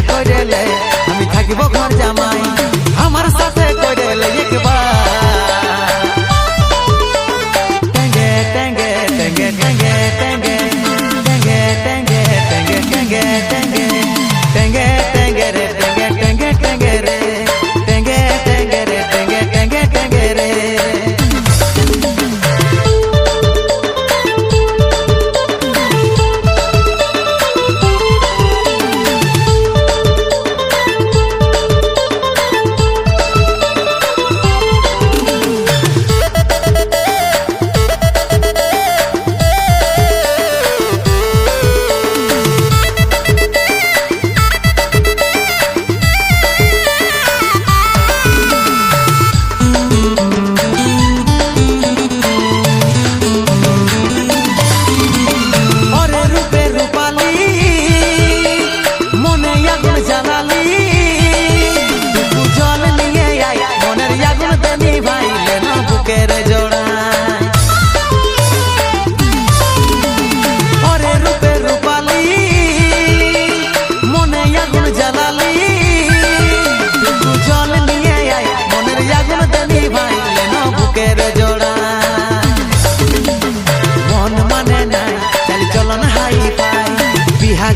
কইরেলে আমি থাকিব ঘর জামাই আমার সাথে কইরেলে একবার টেঙ্গে টেঙ্গে টেঙ্গে টেঙ্গে টেঙ্গে টেঙ্গে টেঙ্গে টেঙ্গে টেঙ্গে টেঙ্গে টেঙ্গে রে টেঙ্গে টেঙ্গে টেঙ্গে রে টেঙ্গে টেঙ্গে রে টেঙ্গে টেঙ্গে টেঙ্গে রে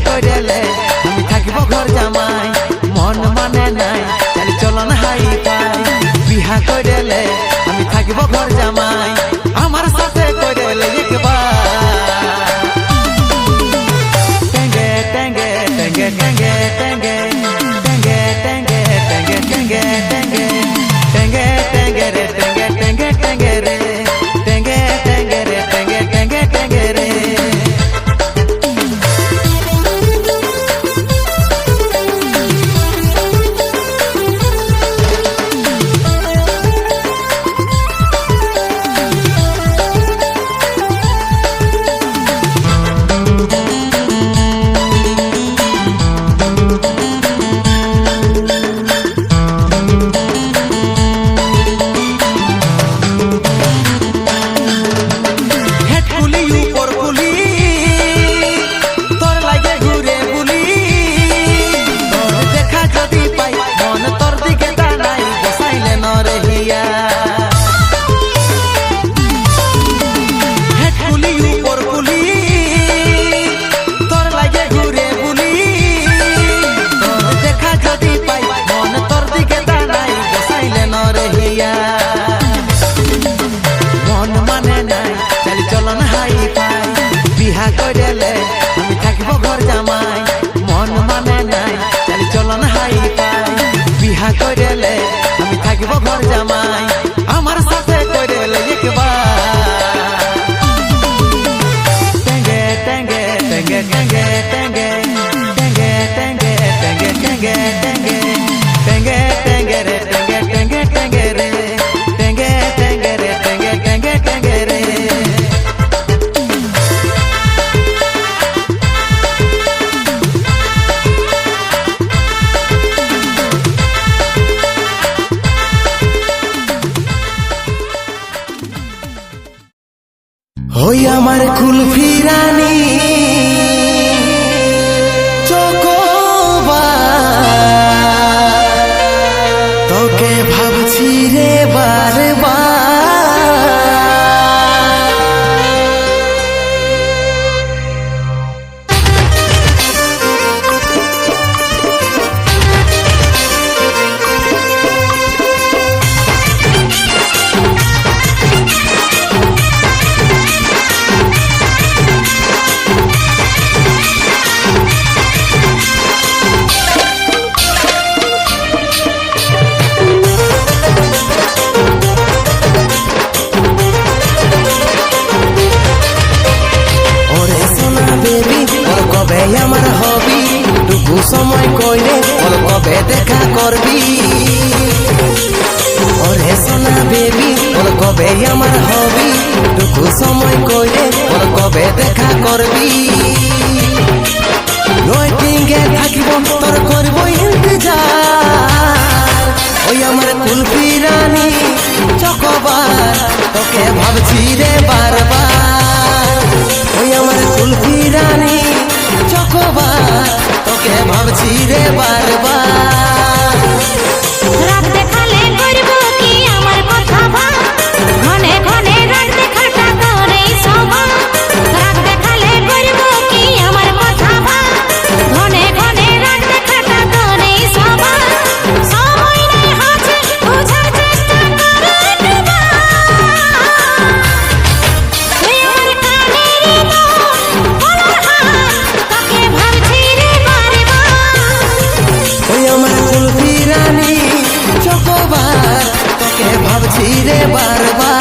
কইরেলে আমি থাকিব ঘর জামাই মন মানে নাই চালি চলন হাই পাই বিহা কইরেলে আমি থাকিব ঘর জামাই আমার সাথে কইরেলে একবার টেঙ্গে টেঙ্গে টেঙ্গে টেঙ্গে টেঙ্গে টেঙ্গে টেঙ্গে টেঙ্গে টেঙ্গে টেঙ্গে টেঙ্গে টেঙ্গে রে টেঙ্গে টেঙ্গে টেঙ্গে রে টেঙ্গে টেঙ্গে রে টেঙ্গে টেঙ্গে টেঙ্গে রে বিহা কইরেলে আমি থাকিব ঘর জামাই মন মানে নাই চালি চলন হাই পাই বিহা কইরেলে আমি থাকিব ঘর জামাই আমার সাথে কইরেলে একবার টেঙ্গে টেঙ্গে টেঙ্গে টেঙ্গে টেঙ্গে টেঙ্গে টেঙ্গে টেঙ্গে টেঙ্গে টেঙ্গে টেঙ্গে টেঙ্গে রে টেঙ্গে টেঙ্গে টেঙ্গে রে টেঙ্গে টেঙ্গে রে টেঙ্গে টেঙ্গে টেঙ্গে রে ওই আমার কুলফি রানী চকোবার তোকে ভাবছি রে বারবার আমার হবি টুকু সময় কইলে ওর কবে দেখা করবি ওরে সোনা বেবি ওর কবে আমার হবি টুকু সময় কইলে ওর কবে দেখা করবি ওয়েটিংয়ে থাকিব তোর করব ইন্তজার ওই আমার কুলফি রানী চকোবার তোকে ভাবছি রে বারবার ওই আমার কুলফি রানী চকোবার তোকে ভাবছি ভাবছি রে বারবার। রাত দেখালে করব কি আমার কথা ভাব, ঘনে ঘনে রাত দেখাটা তোরেই স্বভাব। রাত দেখালে করব কি আমার কথা ভাব, ঘনে ঘনে রাত দেখাটা তোরেই স্বভাব। সময় নেই হাতে বোঝার চেষ্টা করে দুবার। তুই আমার কানের বলার হার, তোকে ভাবছি রে বারবার। ওই আমার কুলফি রানী চকোবার, তোকে ভাবছি রে বারবার।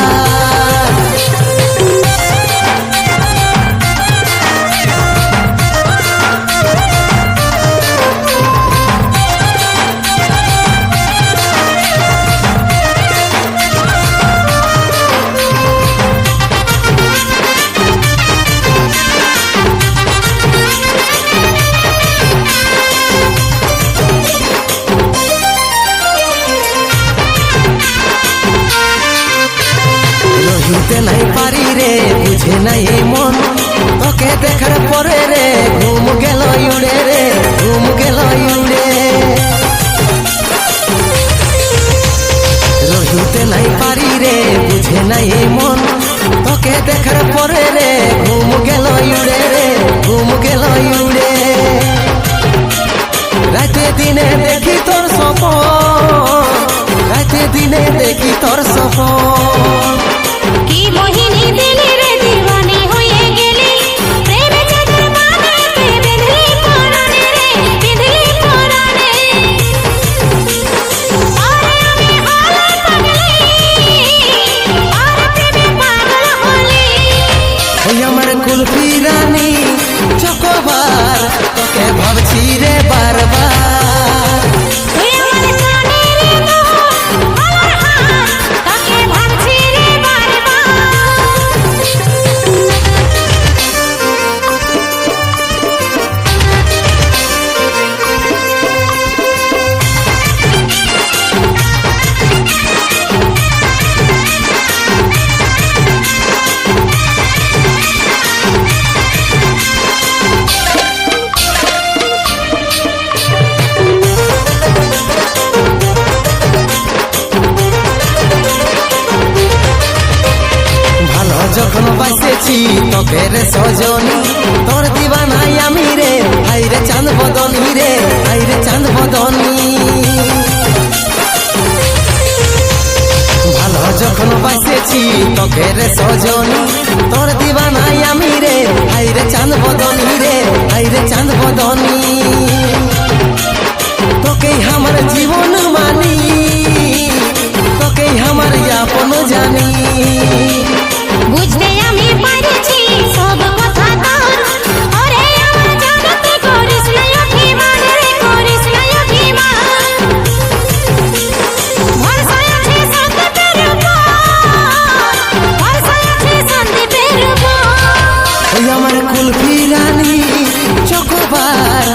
রহিতে নাই পারি রে, বুঝে নাই এই মন, তোকে দেখার পরে রে ঘুম গেল উড়ে রে, ঘুম গেল উড়ে। রহিতে নাই পারি রে, বুঝে নাই এই মন, তোকে দেখার পরে রে ঘুম গেল উড়ে রে, ঘুম গেল উড়ে। রাতে দিনে দেখি তোর স্বপন, রাতে দিনে দেখি তোর স্বপন। কি মোহিনী দিলি রে দিওয়ানি হয়ে গেলি, প্রেমে চাঁদের বাঁধতে বেঁধলি পরাণে রে, বেঁধলি পরাণে। আরে আমি হলাম পাগলি, আর প্রেমে পাগল হলি। ওই আমার কুলফি রানী চকোবার, তোকে ভাবছি রে বারবার। তুই আমার কানের বলার হার, তোকে ভাবছি রে বারবার। ভালো যখন বাসেছি তোকে রে সজনী, তোর দিবানাই আমি রে, হাই রে চাঁদ বদনী রে, হাই রে চাঁদ বদনী। ভালো যখন বাসেছি তোকে রে সজনী, তোর দিবানাই আমি রে, হাই রে চাঁদ বদনী রে, হাই রে চাঁদ বদনী। তোকেই আমার জীবন মানি, তোকেই আমার আপন জানি। বুঝতে আমি পারছি সব কথা তোর, ওরে আমার জগতে করিস না অভিমান রে, করিস না অভিমান। ভরসা আছে সন্দীপের উপর, ভরসা আছে সন্দীপের উপর। ওই আমার কুলফি রানী চকোবার,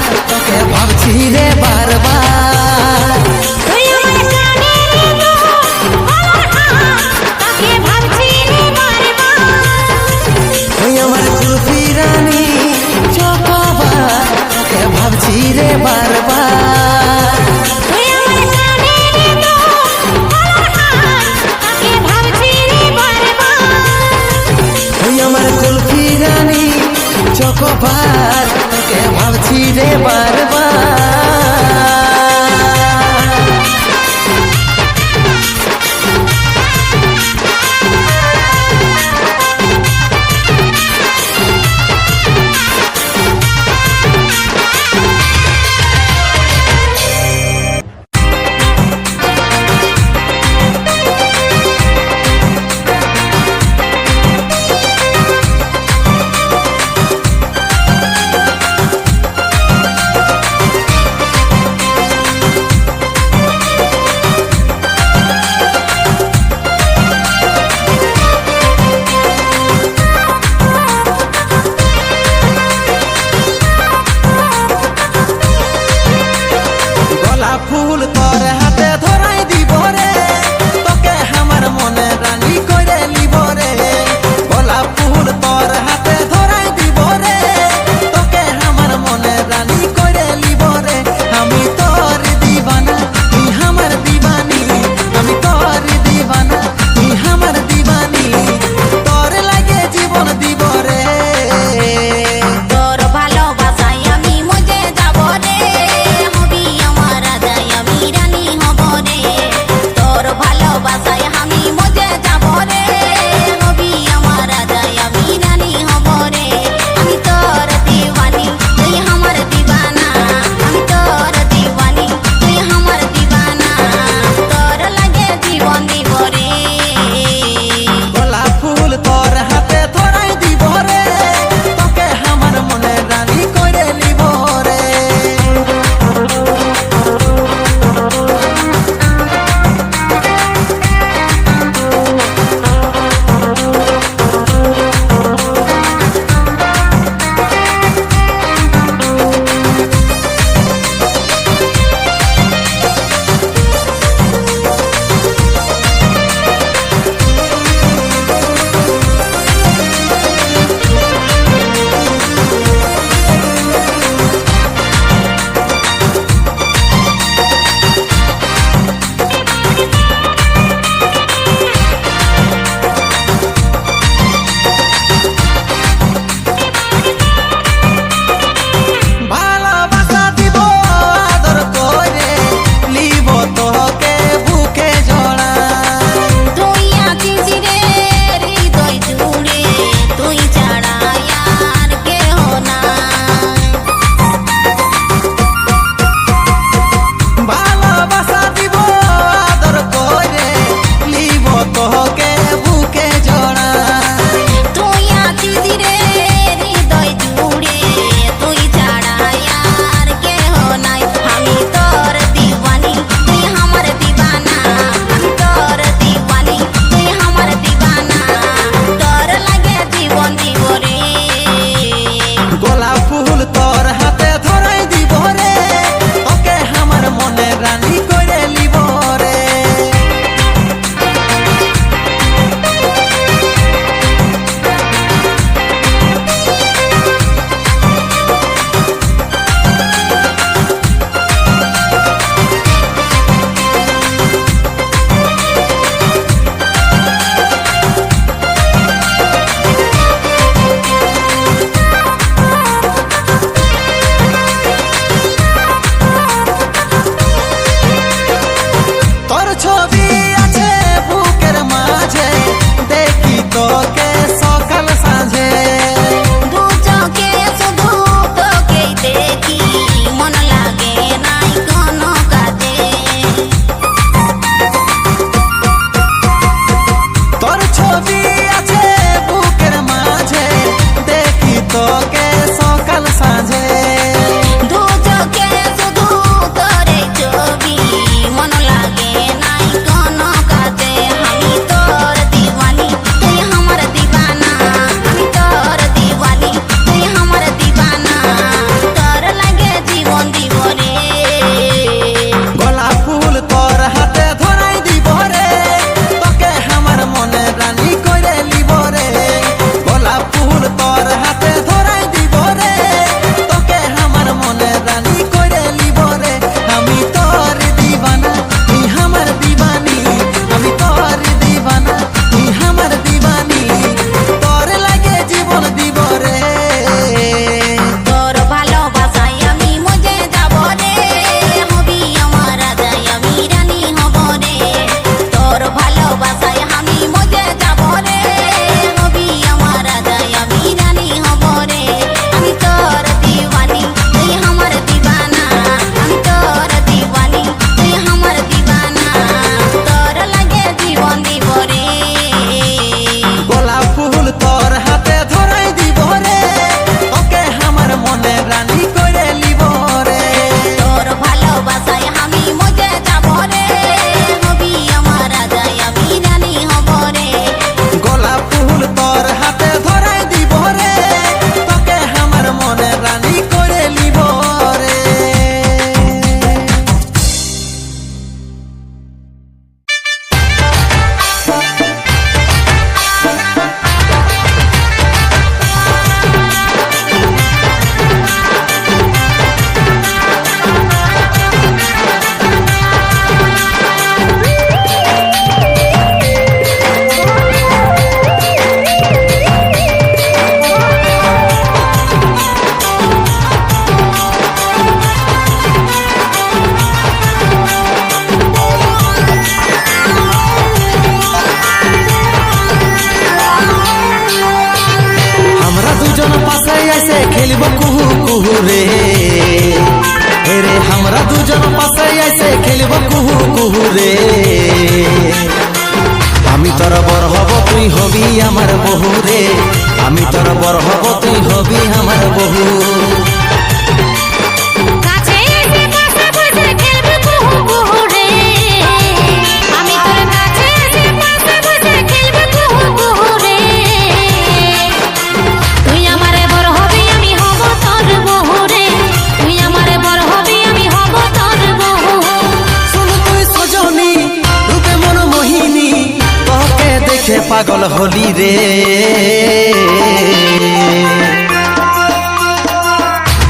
পাগল হলি রে।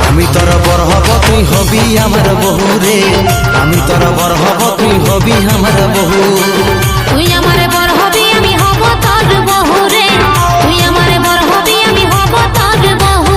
আমি তোর বর হব তুই হবি আমার বহু রে, আমি তোর বর হব তুই হবি আমার বহু। তুই আমারে বর হবি আমি হব তোর বহু রে, তুই আমারে বর হবি আমি হব তোর বহু।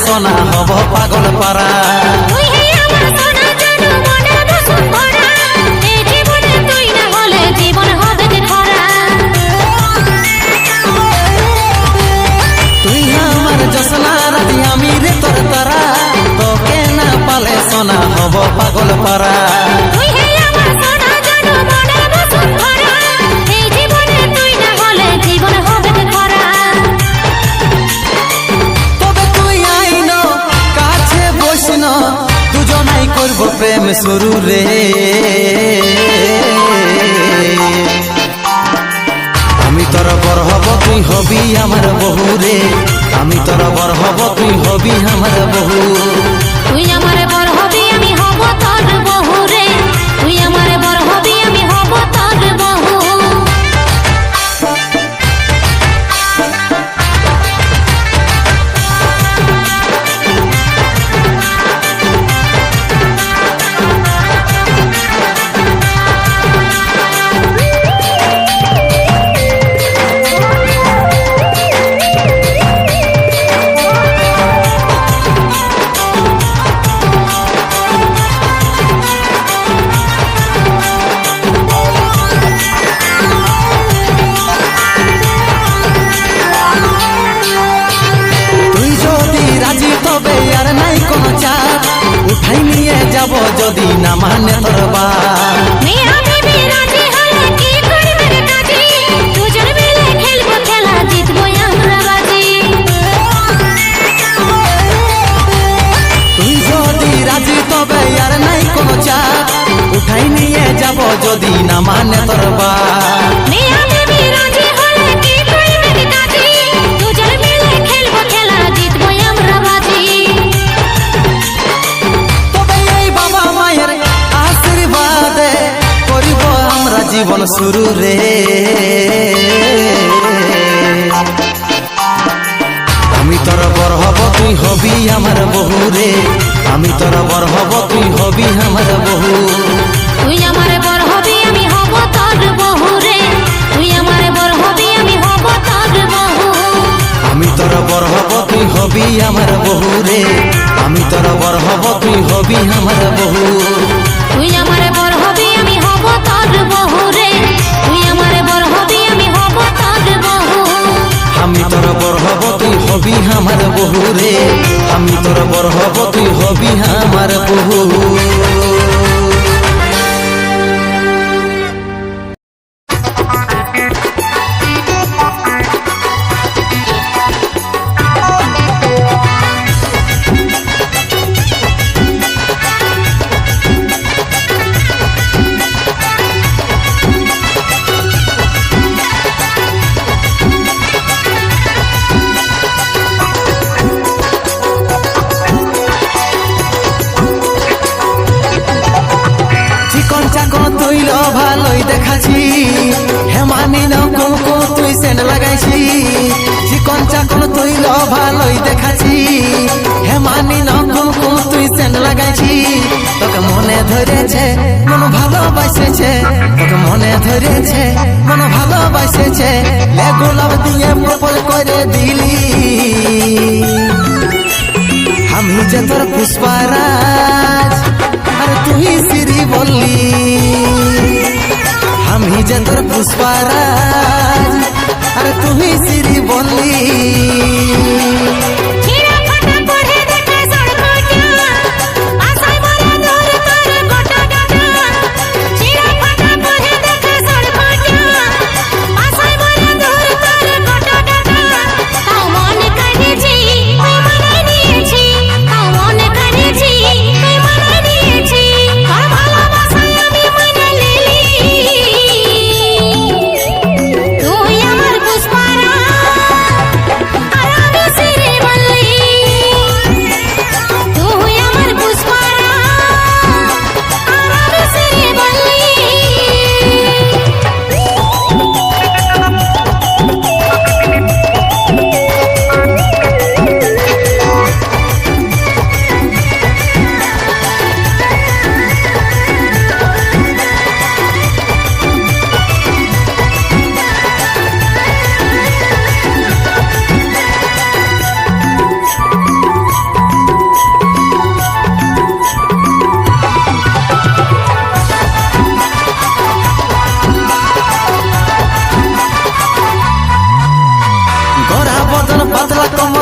সোনা হব পাগল পারা, তুই হে আমার সোনা জাদু মনে বসুন্ধরা, এই জীবনে তুই না হলে জীবন হবে যে খরা। তুই আমার জোসনা রাতি আমি রে তোর তারা, তোকে না পালে সোনা হব পাগল পারা। তুই হে আমার সোনা জাদু মনে বসুন্ধরা, এই জীবনে তুই না হলে জীবন হবে যে খরা। দুজনাই করব প্রেম শুরু রে। আমি তোর বর হব তুই হবি আমার বহু রে, আমি তোর বর হব তুই হবি আমার বহু। তুই আমারে বর হবি আমি হব তোর বহু রে, তুই আমারে বর হবি আমি হব তোর বহু। উঠাই নিয়ে যাব যদি না মানে তোর বাপ। মিয়া বিবি রাজি হলে কি করবে রে কাজী, দুজন মিলে খেলবো খেলা জিতবো আমরা বাজি। তুই যদি রাজি তবে আর নাই কোনো চাপ, উঠাই নিয়ে যাব যদি না মানে তোর বাপ। মিয়া বিবি রাজি হলে কি করবে রে কাজী, দুজন মিলে খেলবো খেলা জিতবো আমরা বাজি। আশীর্বাদে করিব আমরা জীবন শুরু রে। আমি তোর বর হব তুই হবি আমার বহু রে, আমি তোর বর হব তুই হবি আমার বহু। তুই আমারে বর হবি আমি হব তোর বহু রে, তুই আমারে বর হবি আমি হব তোর বহু। আমি তোর বর হব তুই হবি আমার বহু রে, আমি তোর বর হব তুই হবি আমার বহু। তুই আমারে বর হবি আমি হব তোর বহু রে, তুই আমারে বর হবি আমি হব তোর বহু। আমি তোর বর হব তুই হবি আমার বহু রে, আমি তোর বর হব তুই হবি আমার বহু। তুইল ভালোই দেখাছি, হেমানি নৌকো তুই সেন লাগাইছি। চিকন চাকন তুইল ভালোই দেখাছি, হেমানি নৌকো তুই সেন লাগাইছি। তোকে মনে ধরেছে মন ভালোবাসেছে, তোকে মনে ধরেছে মন ভালোবাসেছে। লে গোলাপ দিয়ে প্রপোজ করে দিলি, আমি যে তোর পুষ্পারাজ আর তুই শ্রী বললি। আমি যে তোর পুষ্পারাজ আর তুই শ্রী বললি। আশায় মরা দূর তোর গোটা ডাটা, চিরা ফাটা পড়ে দেখে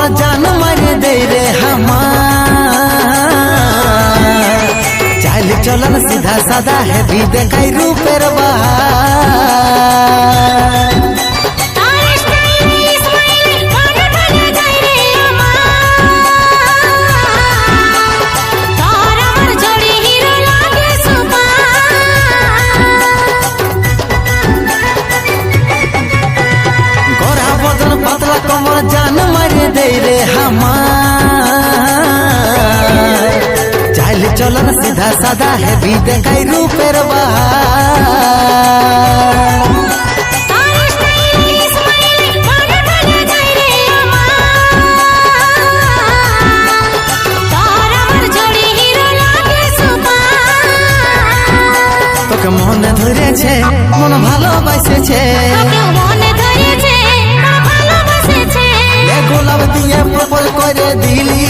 कमर जान मारे दे रे हमार चाल चलन सीधा सादा है भी देखाई रूपेर बहार कमर जान मारे दे रे हमार चाल चलन सीधा सादा है भी देखाई रूपेर बहार তোকে মনে ধরেছে মন ভালোবাসেছে গোলাপ দিয়ে প্রপোজ করে দিলি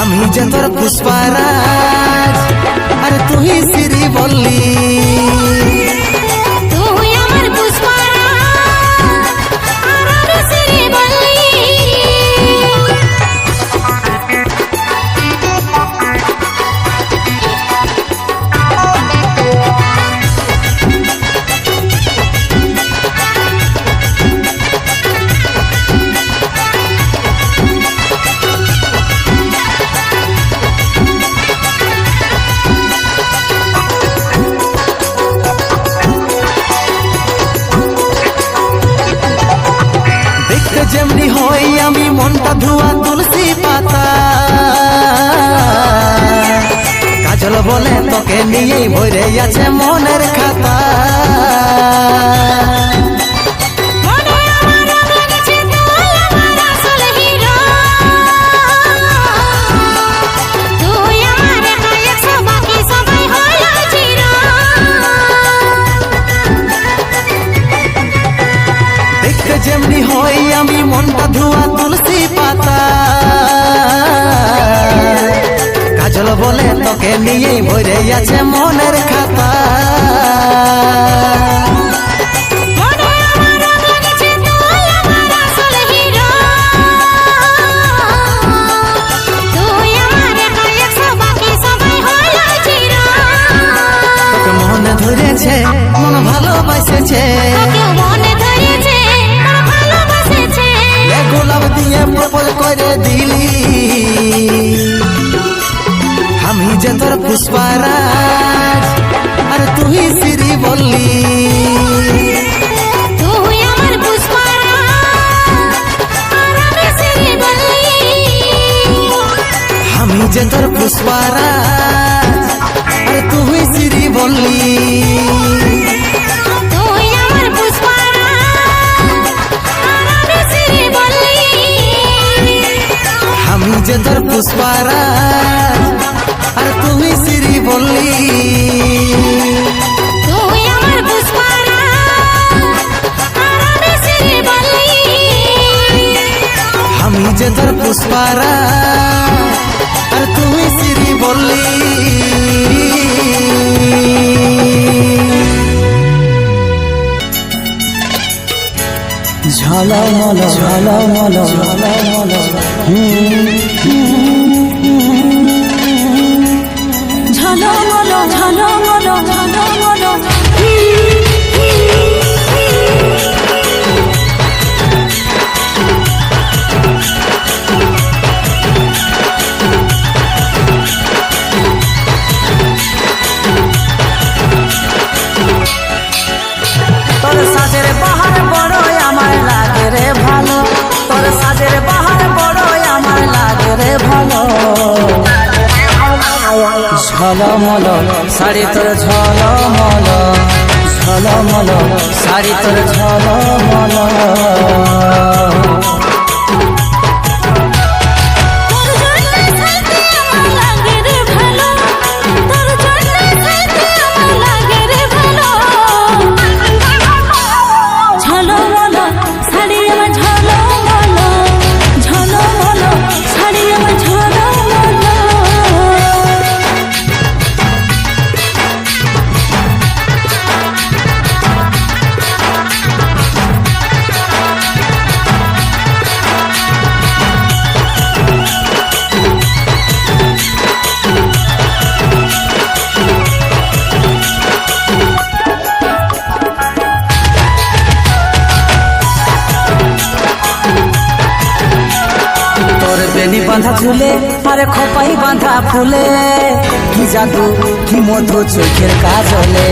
আমি যে তোর পুষ্পারাজ আর তুই শ্রী বললি তুই আমার পুষ্পারাজ আর আমি শ্রী বললি যেমনি হই আমি মনটা ধোয়া তুলসী পাতা কাজল বলে তোকে নিয়েই ভরে আছে মনের খাতা যেমনি হই আমি মনটা ধোয়া তুলসী পাতা কাজল বলে তোকে নিয়েই ভরে আছে মনের খাতা তোকে মনে ধরেছে মন ভালোবাসেছে গোলাপ দিয়ে প্রপোজ করে দিলি আমি যে তোর পুষ্পারাজ আর তুই শ্রী বললি তুই আমার পুষ্পারাজ আর আমি শ্রী বললি আমি যে তোর পুষ্পারাজ আর তুই শ্রী বললি আমি যে তোর পুষ্পারাজ আর তুমি শ্রী বললি তুই আমার পুষ্পারাজ আর আমি শ্রী বললি আমি যে তোর পুষ্পারাজ আর তুমি শ্রী বললি ঝলমল ঝলমল ঝলমল ঝলমল ঝলমল ঝলমল তোর সাজের বাহার বড় আমার লাগে রে ভালো তোর সাজের বাহার বড় আমার লাগে রে ভালো ঝলমল শাড়ি তোর ঝলমল ঝলমল শাড়ি তোর ঝলমল আরে খোপাই বাঁধা ফুলে কি জাদু কি মধু চোখের কাজলে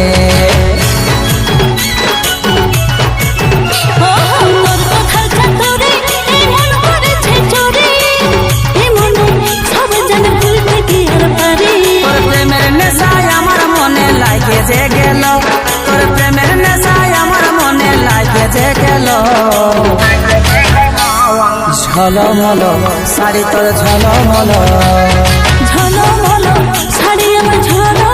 প্রেমের নেশায় আমার মনে লাগে যে গেল তোর প্রেমের নেশায় আমার মনে লাগে যে গেল ঝলমল শাড়ি তোর ঝলমল ঝলমল শাড়ি আমার ঝলমল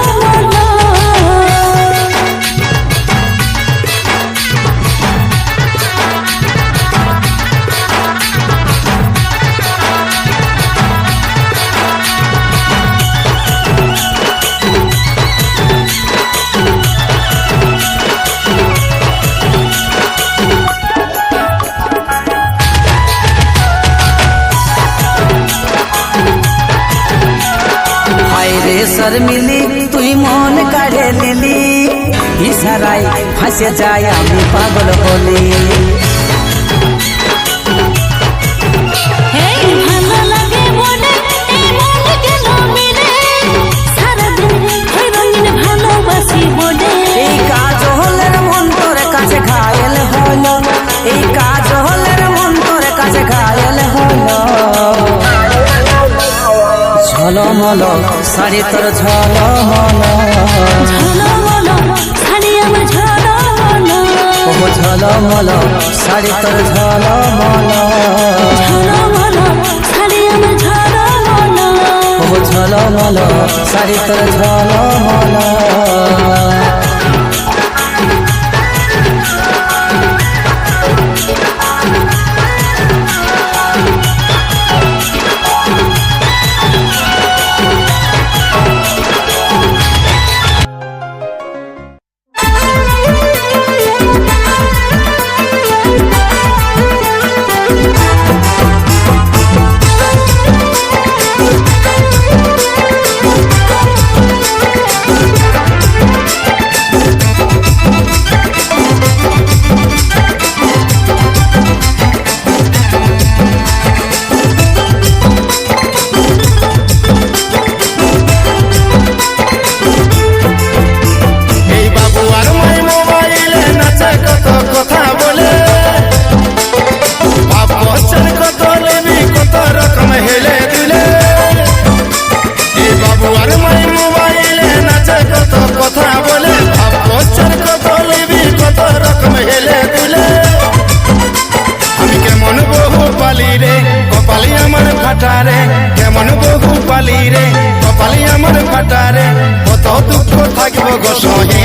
শর্মিলি তুই মন কাড়ে নিলি ইশারাই ফাঁসে যায় আমি পাগল বলি ভালো লাগে বলে সারাদিন রঙিন ভালোবাসি বলে এই কাজ হলের মন তোর কাছে ঘায়েল হলো এই কাজ হলের মন তোর কাছে ঘায়েল হলো ঝলমল শাড়ি তোর ঝলমল ঝলমল শাড়ি আমার ঝলমল ও ঝলমল শাড়ি তোর ঝলমল ঝলমল শাড়ি আমার ঝলমল ও ঝলমল শাড়ি তোর ঝলমল কেমন বহু পালি রে কপালি আমার ফাটারে কত দুঃখ থাকব গো সহে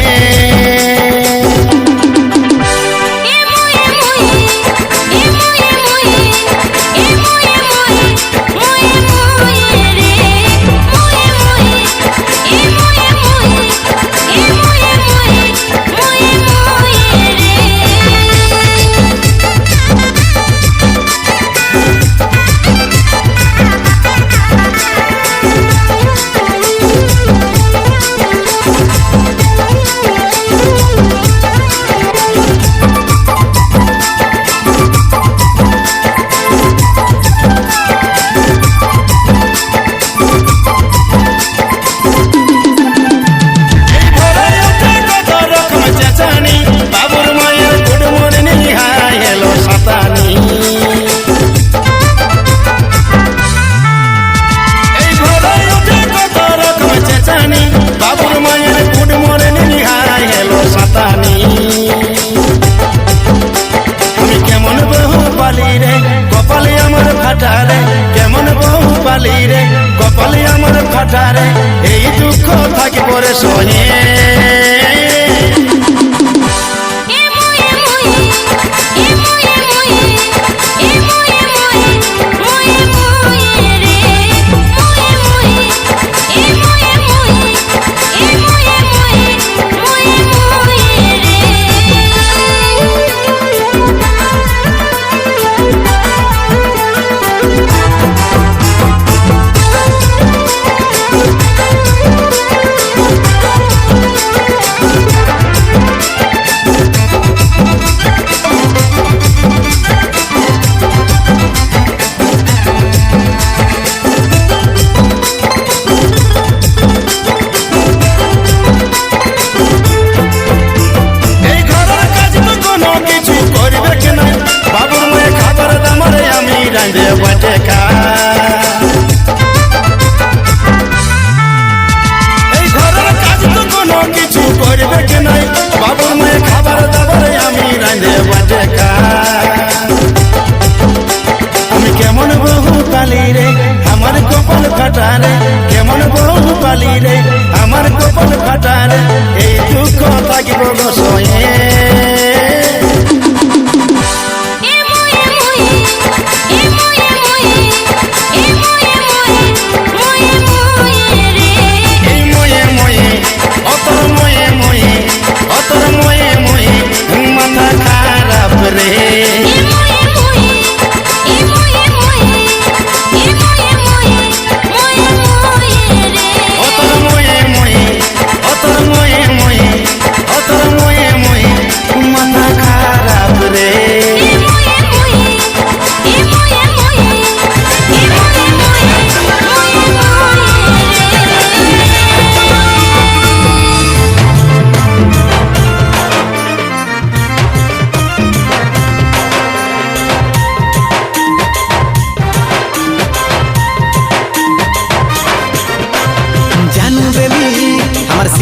কপালে আমার ফাটারে এই দুঃখ থাকি পরে সহে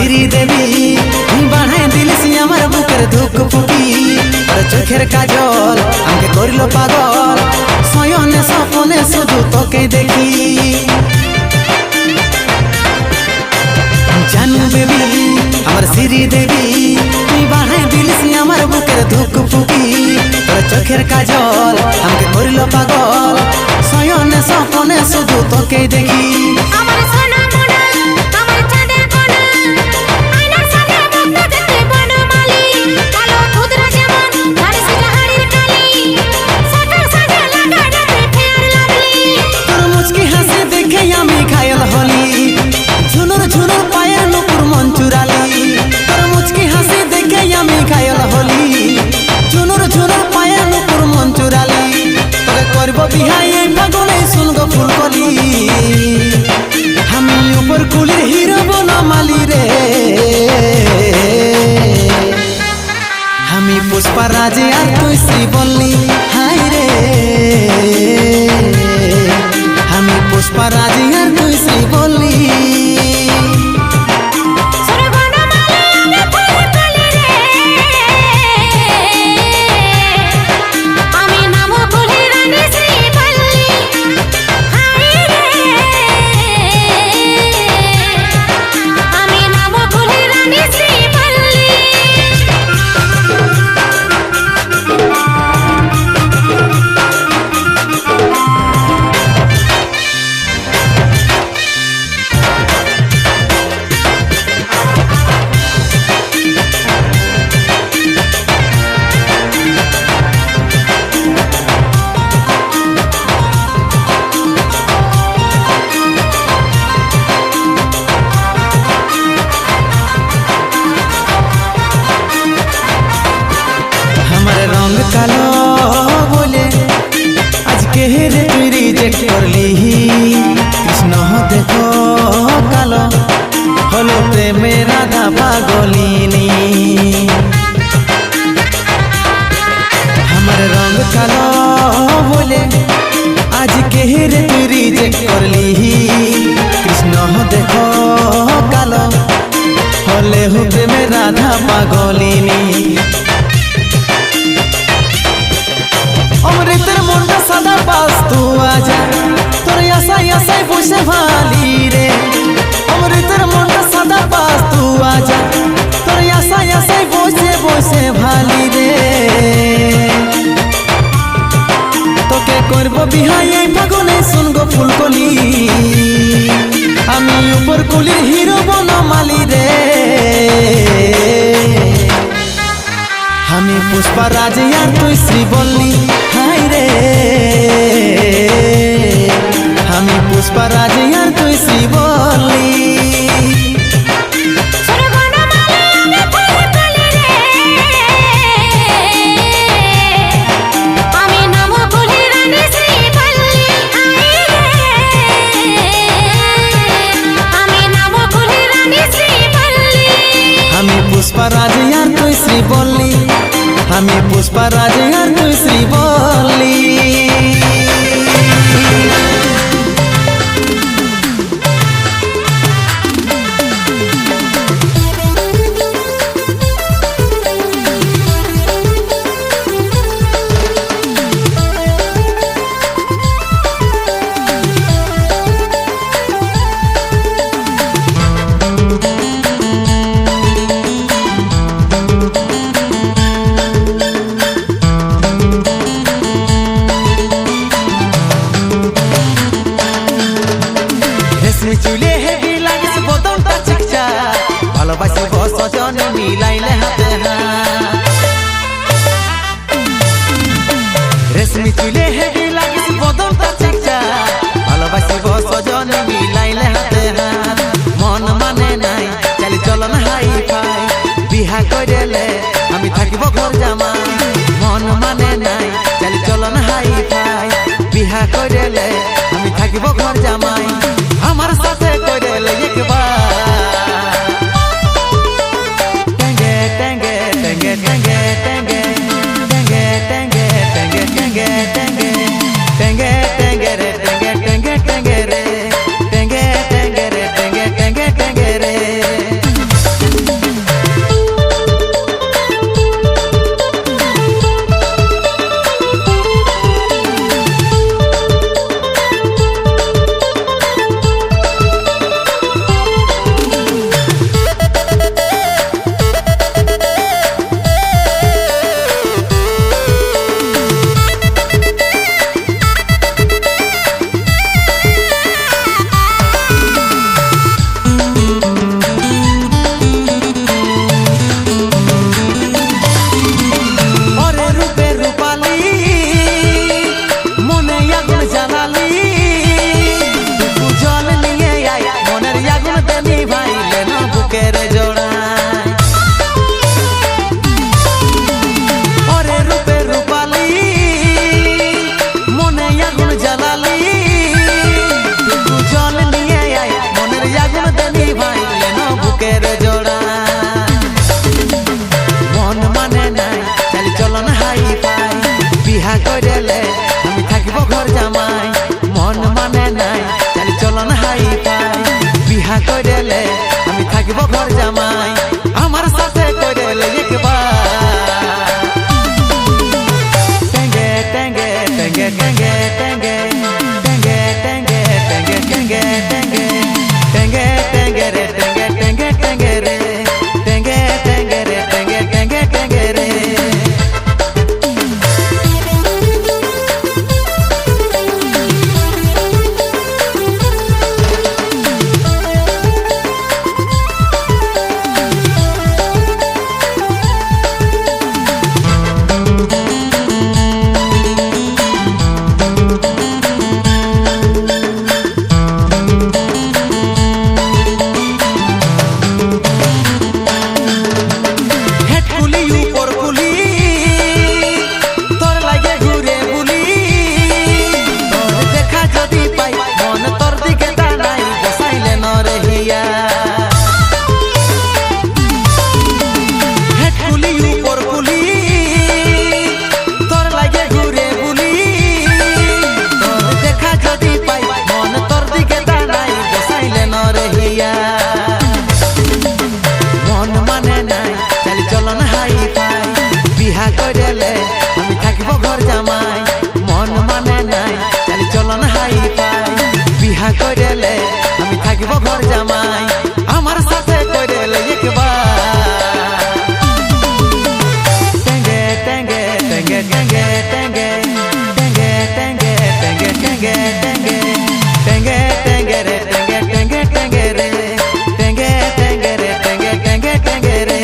শ্রীদেবী বানায় দিলিস আমার বুকের ধুক ফুকি আর চোখের কাজল আমাকে করিল পাগল শয়নে স্বপনে শুধু তোকে দেখি জানু বেবি আমার শ্রীদেবী তুই বানায় দিলিস আমার বুকের ধুক ফুকি আর চোখের কাজল আমাকে করিল পাগল শয়নে স্বপনে শুধু তোকে দেখি আমার সোনা মোনা আমার চাঁদের কোনা আয়নার সামনে মুখটা দেখতে বনমালী কালো ধুতরা যেমন ধারিস জাহারির কালি সকাল সাজে লাগা ডাকে ফেয়ার লাভলি তোর মুচকি হাসি দেখে আমি ঘায়ল হলি ঝুনুর ঝুনুর পায়ের নুপুর মন চুরালি তোর মুচকি হাসি দেখে আমি ঘায়ল হলি ঝুনুর ঝুনুর পায়ের নুপুর মন চুরালি তোকে করব বিহাই এই ফাগুনে শুনগো ফুলকলি আমি উপর কুলির হিরো বনমালী রে আমি পুষ্পা রাজে আর তুই শ্রীবল্লী হাই রে আমি পুষ্পা রাজে আর তুই শ্রীবল্লী সোনা বনমালী আমি ফুলকলি রে আমি নাম কুলি রানী শ্রীবল্লী হাই রে আমি নাম কুলি রানী শ্রীবল্লী আমার রং কালো বলে আজকে রে তুই রিজেক্ট করলি কৃষ্ণ দেখো কালো হলো প্রেমে রাধা পাগলিনী আমার রং কালো বলে আজকে রে তুই রিজেক্ট করলি কৃষ্ণ দেখো কালো হলে হো প্রেমে রাধা পাগলিনী অমৃতের মনটা সাদা পাস তু আজা তোর আশাই আশাই বসে ভালি রে অমৃতের মনটা সাদা পাস তু আজা তোর আশাই আশাই বসে বসে ভালি রে তোকে করব বিহাই এই ফাগুনে শুনগো ফুলকলি আমি উপর কুলির হিরো বনমালী রে আমি পুষ্পা রাজে আর তুই শ্রীবল্লী হাই রে আমি পুষ্পা রাজে আর তুই শ্রীবল্লী সোনা বনমালী আমি ফুলকলি রে আমি নাম কুলি রানী শ্রীবল্লী হাই রে আমি নাম কুলি রানী শ্রীবল্লী আমি পুষ্পা রাজে আর তুই শ্রীবল্লী আমি পুষ্পা রাজে আর তুই শ্রীবল্লী রেশমি চুলে হেভি লাগিস বদনটা চিকচা ভালোবাসিব সজন মিলাইলে হাতে হাত রেশমি চুলে হেভি লাগিস বদনটা চিকচা ভালোবাসিব সজন মিলাইলে হাতে হাত মন মানে নাই চালি চলন হাই ফাই বিহা কইলে আমি থাকিব ঘর জামাই মন মানে নাই চালি চলন হাই ফাই বিহা কইলে আমি থাকিব ঘর জামাই আমার সাথে কইলে একবার টেঙ্গে টেঙ্গে টেঙ্গে টেঙ্গে টেঙ্গে টেঙ্গে টেঙ্গে টেঙ্গে টেঙ্গে টেঙ্গে টেঙ্গে রে টেঙ্গে টেঙ্গে টেঙ্গে রে টেঙ্গে টেঙ্গে রে টেঙ্গে টেঙ্গে টেঙ্গে রে থাকবো ঘর জামাই আমার সাথে কইলে একবার টেঙ্গে টেঙ্গে টেঙ্গে টেঙ্গে টেঙ্গে টেঙ্গে টেঙ্গে টেঙ্গে টেঙ্গে টেঙ্গে টেঙ্গে টেঙ্গে রে টেঙ্গে টেঙ্গে টেঙ্গে রে টেঙ্গে টেঙ্গে রে টেঙ্গে টেঙ্গে টেঙ্গে রে মন মানে নাই চালি চলন হাই ফাই বিহা কইলে আমি থাকবো ঘর জামাই মন মানে নাই চালি চলন হাই ফাই বিহা কইলে আমি থাকবো ঘর জামাই আমার সাথে কইলে একবার টেঙ্গে টেঙ্গে টেঙ্গে টেঙ্গে টেঙ্গে টেঙ্গে টেঙ্গে টেঙ্গে টেঙ্গে টেঙ্গে টেঙ্গে টেঙ্গে রে টেঙ্গে টেঙ্গে টেঙ্গে রে টেঙ্গে টেঙ্গে রে টেঙ্গে টেঙ্গে টেঙ্গে রে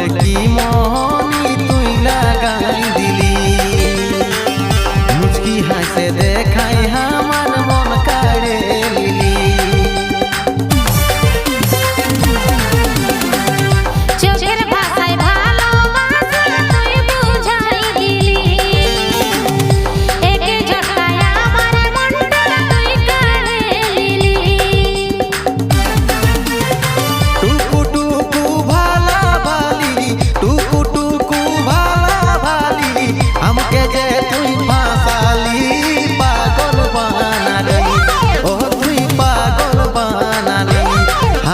বলে কি মোহনি তুই লাগাই দিলি মুচকি হাসে দেখাই আমার মন কাড়ে লিলি চোখের ভাষায় ভালোবাসা তুই বুঝাই দিলি একে ঝটকায় আমার মনটা তুই কাড়ে লিলি টুকু টুকু ভালা ভালি টুকু টুকু ভালা ভালি আমাকে যে তুই ফাঁসালি পাগল বানালি ও তুই পাগল বানালি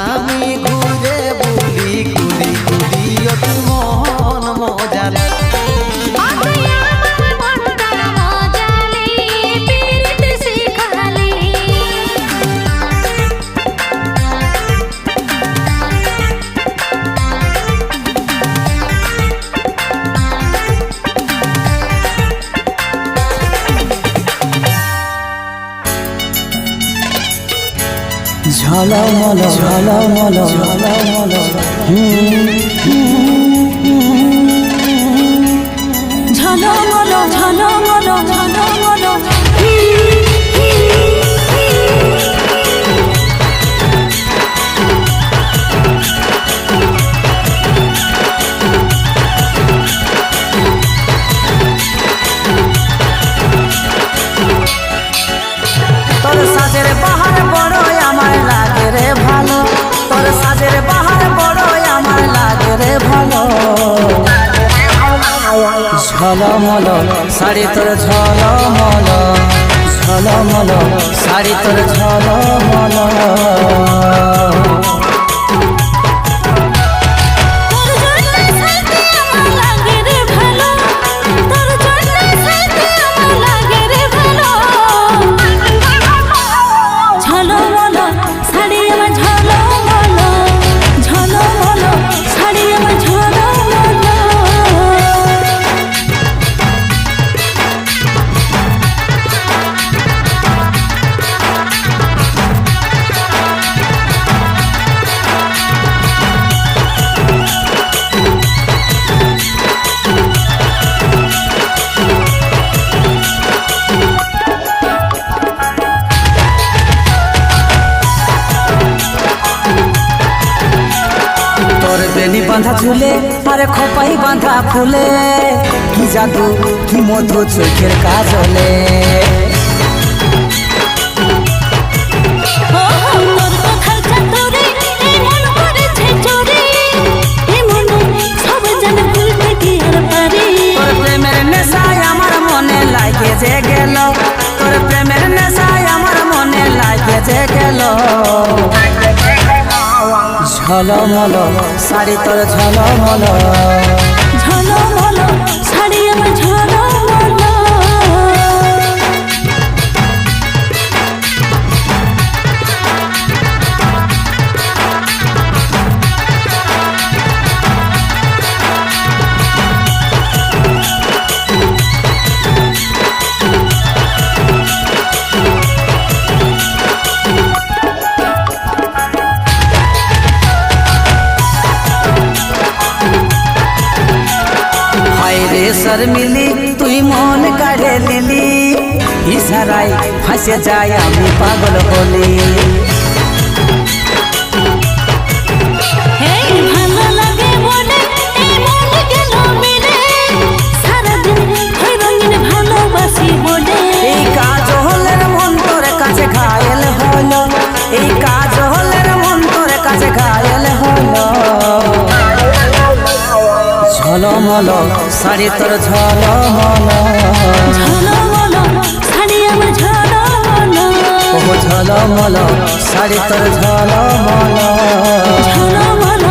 আমি ঘুরে বুলি কুলি কুলি ও তুই মন মজালি তুই আমার মনটা মজালি পীড়িত শিখালি ঝলমল ঝলমল ঝলমল ঝলমল ঝলমল ঝলমল তোর সাজের বাহার বড় আমার লাগে রে ভালো তোর সাজের বাহার বড় আমার লাগে রে ভালো ঝলমল শাড়ি তোর ঝলমল ঝলমল শাড়ি তোর ঝলমল বেনি বাঁধা ঝুলে আরে খোপাই বাঁধা ফুলে কি জাদু কি মধু চোখের কাজলে তোর প্রেমের নেশায় আমার মনে লাগে যে গেল তোর প্রেমের নেশায় আমার মনে লাগে যে গেল ঝলমল শাড়ি তোর ঝলমল ঝলমল শাড়ি আমার ঝলমল শর্মিলি তুই মন কাড়ে লিলি ইশারায় ফাঁসে যায় আমি পাগল হলি এই কাজ হলের মন তোর কাছে ঘায়েল হলো এই কাজ হলের মন তোর কাছে ঘায়েল হলো ঝলমল শাড়ি তোর ঝলমল ঝলমল শাড়ি আমার ঝলমল ও ঝলমল শাড়ি তোর ঝলমল ঝলমল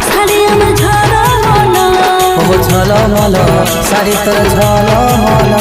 শাড়ি আমার ঝলমল ও ঝলমল শাড়ি তোর ঝলমল